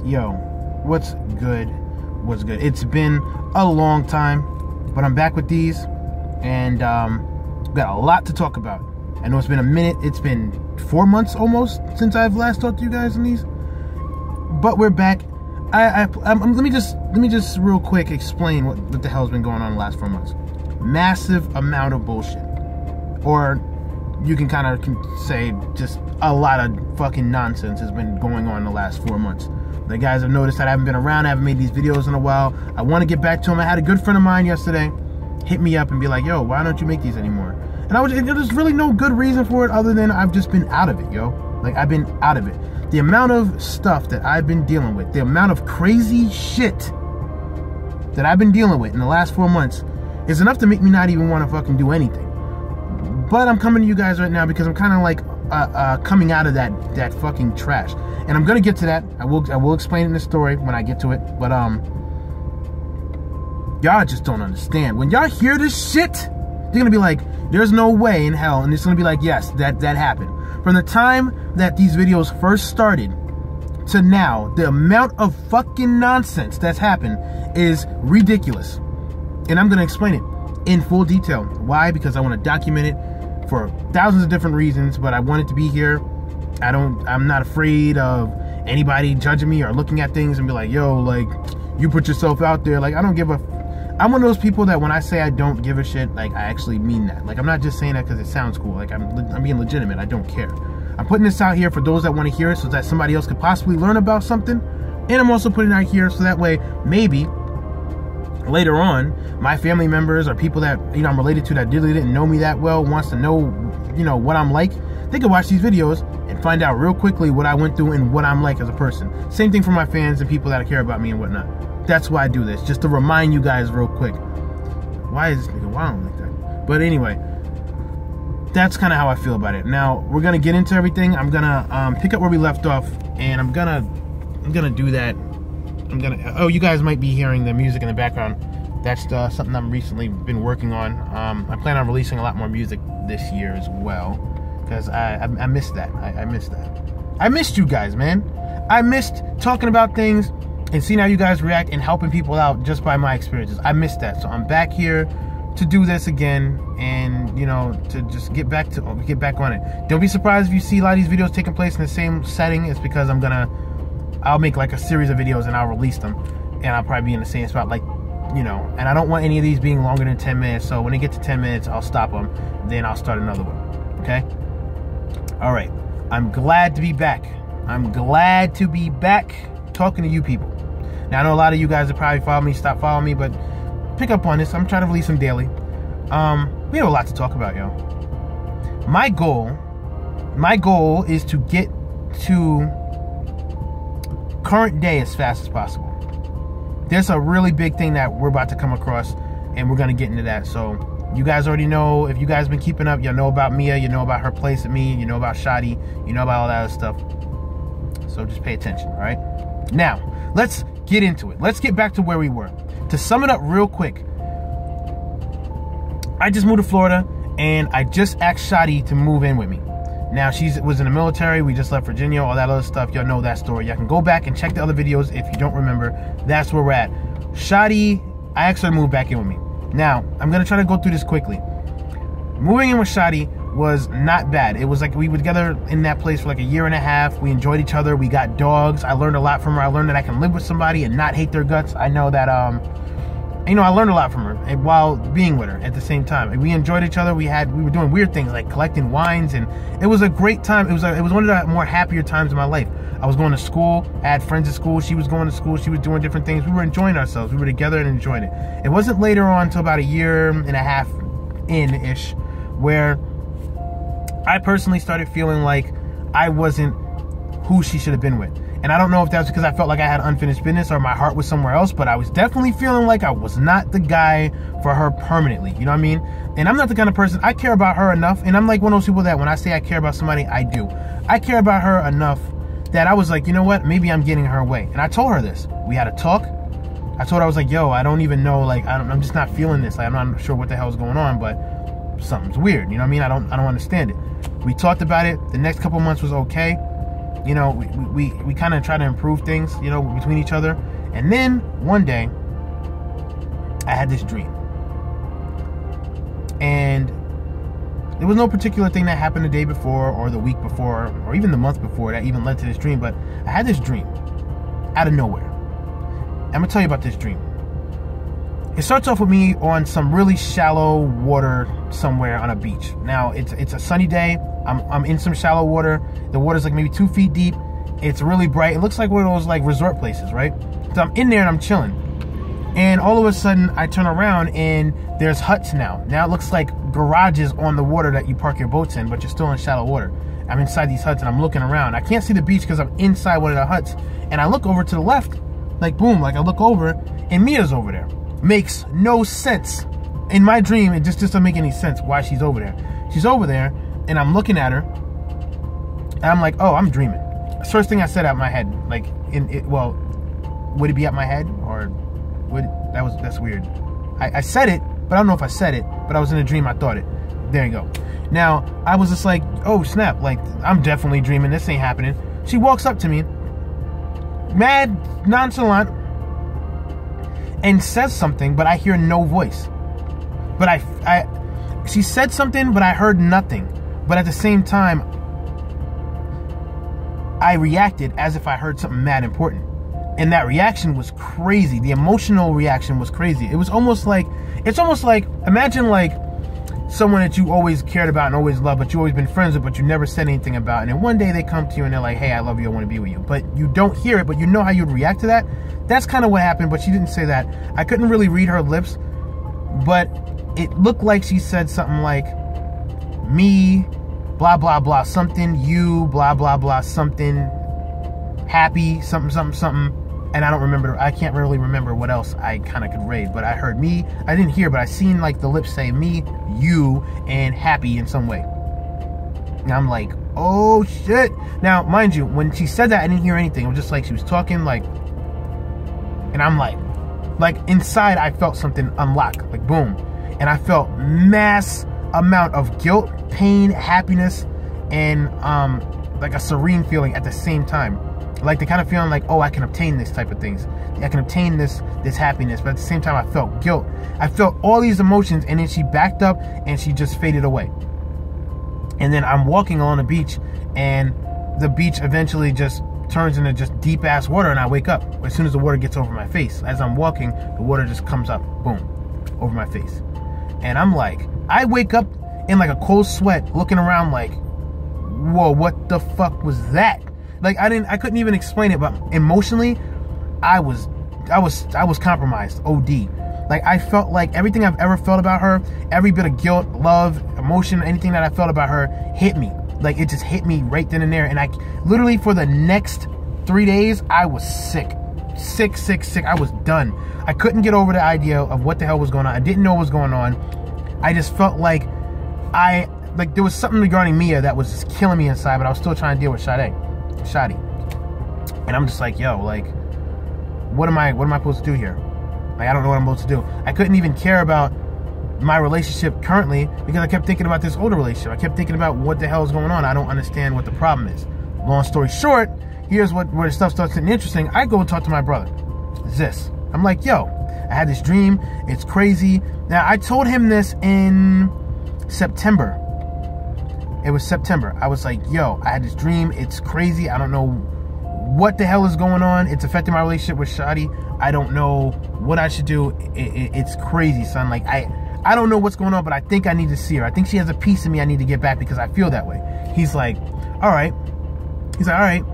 Yo, what's good? What's good? It's been a long time, but I'm back with these, and got a lot to talk about. I know it's been a minute. It's been 4 months almost since I've last talked to you guys on these, but we're back. Let me just real quick explain what the hell's been going on the last 4 months. Massive amount of bullshit, or you can kind of say just a lot of fucking nonsense has been going on the last 4 months. The guys have noticed that I haven't been around. I haven't made these videos in a while. I want to get back to them. I had a good friend of mine yesterday hit me up and be like, yo, why don't you make these anymore? And there's really no good reason for it other than I've just been out of it, yo. Like, I've been out of it. The amount of stuff that I've been dealing with, the amount of crazy shit that I've been dealing with in the last 4 months is enough to make me not even want to fucking do anything. But I'm coming to you guys right now because I'm kind of like coming out of that fucking trash. And I'm gonna get to that. I will explain it in the story when I get to it. But y'all just don't understand. When y'all hear this shit, you're gonna be like, there's no way in hell. And it's gonna be like, yes, that happened. From the time that these videos first started to now, the amount of fucking nonsense that's happened is ridiculous. And I'm gonna explain it in full detail. Why? Because I want to document it for thousands of different reasons, but I want it to be here. I'm not afraid of anybody judging me or looking at things and be like, yo, like, you put yourself out there. Like, I don't give a... I'm one of those people that when I say I don't give a shit, like, I actually mean that. Like, I'm not just saying that because it sounds cool. Like, I'm being legitimate. I don't care. I'm putting this out here for those that want to hear it so that somebody else could possibly learn about something. And I'm also putting it out here so that way, maybe later on, my family members or people that, you know, I'm related to that really didn't know me that well, wants to know, you know, what I'm like, they can watch these videos and find out real quickly what I went through and what I'm like as a person. Same thing for my fans and people that care about me and whatnot. That's why I do this, just to remind you guys real quick. Why is this nigga wild like that? But anyway, that's kind of how I feel about it. Now, we're going to get into everything. I'm going to pick up where we left off, and I'm gonna do that. Oh, you guys might be hearing the music in the background. That's something I've recently been working on. I plan on releasing a lot more music this year as well, because I missed that. I missed that. I missed you guys, man. I missed talking about things and seeing how you guys react and helping people out just by my experiences. I missed that. So I'm back here to do this again, and, you know, to just get back on it. Don't be surprised if you see a lot of these videos taking place in the same setting. It's because I'll make like a series of videos and I'll release them, and I'll probably be in the same spot, like, you know, and I don't want any of these being longer than 10 minutes, so when they get to 10 minutes, I'll stop them, then I'll start another one, okay? All right, I'm glad to be back. I'm glad to be back talking to you people. Now, I know a lot of you guys that probably follow me, stop following me, but pick up on this. I'm trying to release them daily. We have a lot to talk about, yo. My goal is to get to current day as fast as possible. There's a really big thing that we're about to come across, and we're going to get into that. So you guys already know. If you guys been keeping up, you know about Mia, you know about her place at me, you know about Shadi, you know about all that other stuff. So just pay attention, all right? Now, let's get into it. Let's get back to where we were. To sum it up real quick, I just moved to Florida, and I just asked Shadi to move in with me. Now, she was in the military. We just left Virginia, all that other stuff. Y'all know that story. Y'all can go back and check the other videos if you don't remember. That's where we're at. Shadi, I actually moved back in with me. Now, I'm going to try to go through this quickly. Moving in with Shadi was not bad. It was like we were together in that place for like a year and a half. We enjoyed each other. We got dogs. I learned a lot from her. I learned that I can live with somebody and not hate their guts. I know that, you know, I learned a lot from her while being with her at the same time. We enjoyed each other. We were doing weird things like collecting wines, and it was a great time. It was one of the more happier times of my life. I was going to school. I had friends at school. She was going to school. She was doing different things. We were enjoying ourselves. We were together and enjoying it. It wasn't later on until about a year and a half in-ish where I personally started feeling like I wasn't who she should have been with. And I don't know if that's because I felt like I had unfinished business or my heart was somewhere else, but I was definitely feeling like I was not the guy for her permanently. You know what I mean? And I'm not the kind of person, I care about her enough. And I'm like one of those people that when I say I care about somebody, I do. I care about her enough that I was like, you know what? Maybe I'm getting her way. And I told her this. We had a talk. I told her, I was like, yo, I don't even know, like, I'm just not feeling this. Like, I'm not sure what the hell's going on, but something's weird. You know what I mean? I don't understand it. We talked about it. The next couple months was okay. You know, we kind of try to improve things, you know, between each other. And then one day, I had this dream. And there was no particular thing that happened the day before or the week before or even the month before that even led to this dream. But I had this dream out of nowhere. I'm going to tell you about this dream. It starts off with me on some really shallow water somewhere on a beach. Now, it's a sunny day. I'm in some shallow water. The water's like maybe 2 feet deep. It's really bright. It looks like one of those like resort places, right? So I'm in there and I'm chilling. And all of a sudden, I turn around and there's huts now. Now it looks like garages on the water that you park your boats in, but you're still in shallow water. I'm inside these huts and I'm looking around. I can't see the beach because I'm inside one of the huts. And I look over to the left, like boom, like I look over and Mia's over there. Makes no sense. In my dream, it just doesn't make any sense why she's over there. She's over there and I'm looking at her and I'm like, oh, I'm dreaming. First thing I said out of my head, like, well, would it be at my head or that's weird. I said it, but I don't know if I said it, but I was in a dream, I thought it. There you go. Now, I was just like, oh snap, like, I'm definitely dreaming, this ain't happening. She walks up to me, mad nonchalant, and says something, but I hear no voice. But she said something, but I heard nothing. But at the same time, I reacted as if I heard something mad important. And that reaction was crazy. The emotional reaction was crazy. It was almost like, imagine like someone that you always cared about and always loved, but you always been friends with, but you never said anything about. And then one day they come to you and they're like, hey, I love you, I want to be with you. But you don't hear it, but you know how you'd react to that. That's kind of what happened, but she didn't say that. I couldn't really read her lips, but it looked like she said something like, me, blah, blah, blah, something, you, blah, blah, blah, something, happy, something, something, something. And I don't remember, I can't really remember what else I kind of could read, but I heard me, I didn't hear, but I seen like the lips say me, you, and happy in some way. And I'm like, oh shit. Now, mind you, when she said that, I didn't hear anything. It was just like she was talking like, and I'm like inside I felt something unlock, like boom. And I felt mass amount of guilt, pain, happiness, and like a serene feeling at the same time. Like the kind of feeling like, oh, I can obtain this type of things. I can obtain this happiness. But at the same time, I felt guilt. I felt all these emotions, and then she backed up and she just faded away. And then I'm walking along the beach, and the beach eventually just turns into just deep ass water, and I wake up as soon as the water gets over my face. As I'm walking, the water just comes up, boom, over my face. And I'm like, I wake up in like a cold sweat, looking around like, whoa, what the fuck was that? Like I couldn't even explain it, but emotionally, I was compromised, OD. Like I felt like everything I've ever felt about her, every bit of guilt, love, emotion, anything that I felt about her hit me. Like it just hit me right then and there. And I literally for the next 3 days, I was sick. Sick. I was done. I couldn't get over the idea of what the hell was going on. I didn't know what was going on. I just felt like there was something regarding Mia that was just killing me inside, but I was still trying to deal with Shoddy. And I'm just like, yo, like, what am I supposed to do here? Like, I don't know what I'm supposed to do. I couldn't even care about my relationship currently because I kept thinking about this older relationship. I kept thinking about what the hell is going on. I don't understand what the problem is. Long story short, here's where the stuff starts getting interesting. I go and talk to my brother, Zis. I'm like, yo, I had this dream. It's crazy. Now, I told him this in September. It was September. I was like, yo, I had this dream. It's crazy. I don't know what the hell is going on. It's affecting my relationship with Shadi. I don't know what I should do. It's crazy, son. Like, I don't know what's going on, but I think I need to see her. I think she has a piece of me I need to get back because I feel that way. He's like, all right. He's like, all right.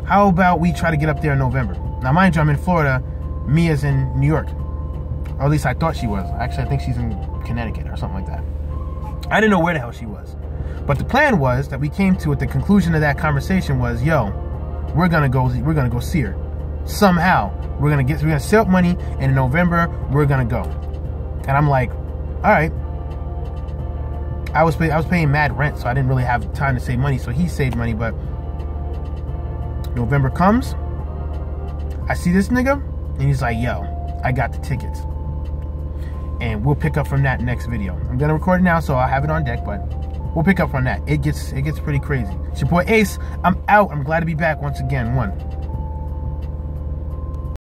How about we try to get up there in November? Now, mind you, I'm in Florida. Mia's in New York. Or at least I thought she was. Actually, I think she's in Connecticut or something like that. I didn't know where the hell she was. But the plan was that we came to at the conclusion of that conversation was, yo, we're gonna go see her. Somehow. We're gonna save up money, and in November, we're gonna go. And I'm like, all right. I was paying mad rent, so I didn't really have time to save money, so he saved money, but November comes, I see this nigga, and he's like, yo, I got the tickets. And we'll pick up from that next video. I'm gonna record it now, so I'll have it on deck, but we'll pick up from that. It gets pretty crazy. It's your boy Ace. I'm out. I'm glad to be back once again. One.